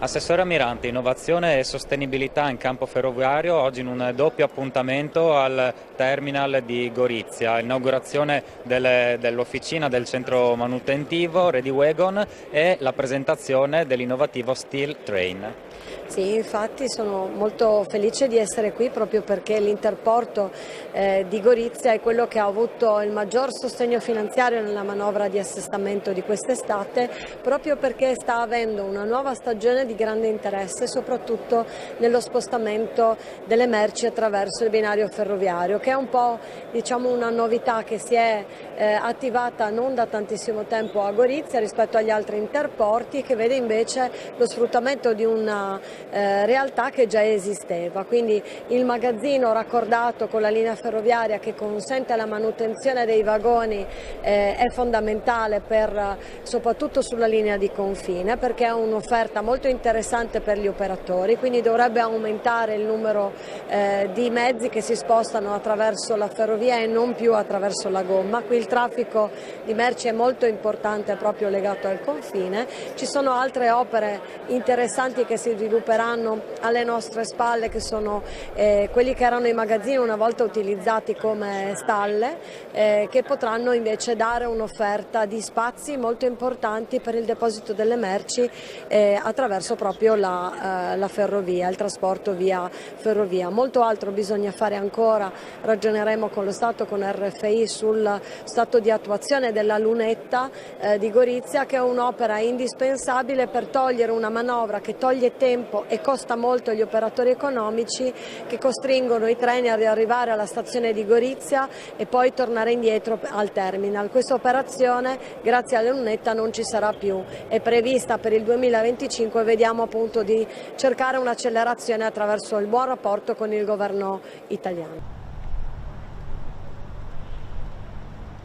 Assessore Amirante, innovazione e sostenibilità in campo ferroviario, oggi in un doppio appuntamento al terminal di Gorizia, inaugurazione dell'officina del centro manutentivo Ready Wagon e la presentazione dell'innovativo Steel Train. Sì, infatti sono molto felice di essere qui proprio perché l'Interporto di Gorizia è quello che ha avuto il maggior sostegno finanziario nella manovra di assestamento di quest'estate, proprio perché sta avendo una nuova stagione di grande interesse, soprattutto nello spostamento delle merci attraverso il binario ferroviario, che è un po' una novità che si è attivata non da tantissimo tempo a Gorizia rispetto agli altri interporti e che vede invece lo sfruttamento di una realtà che già esisteva, quindi il magazzino raccordato con la linea ferroviaria che consente la manutenzione dei vagoni è fondamentale soprattutto sulla linea di confine, perché è un'offerta molto interessante per gli operatori, quindi dovrebbe aumentare il numero di mezzi che si spostano attraverso la ferrovia e non più attraverso la gomma. Qui il traffico di merci è molto importante proprio legato al confine. Ci sono altre opere interessanti che si svilupperanno alle nostre spalle, che sono quelli che erano i magazzini una volta utilizzati come stalle, che potranno invece dare un'offerta di spazi molto importanti per il deposito delle merci attraverso proprio la ferrovia, il trasporto via ferrovia. Molto altro bisogna fare ancora, ragioneremo con lo Stato, con RFI, sul stato di attuazione della lunetta di Gorizia, che è un'opera indispensabile per togliere una manovra che toglie tempo e costa molto agli operatori economici, che costringono i treni ad arrivare alla stazione di Gorizia e poi tornare indietro al terminal. Questa operazione, grazie alla lunetta, non ci sarà più, è prevista per il 2025 e vediamo appunto di cercare un'accelerazione attraverso il buon rapporto con il governo italiano.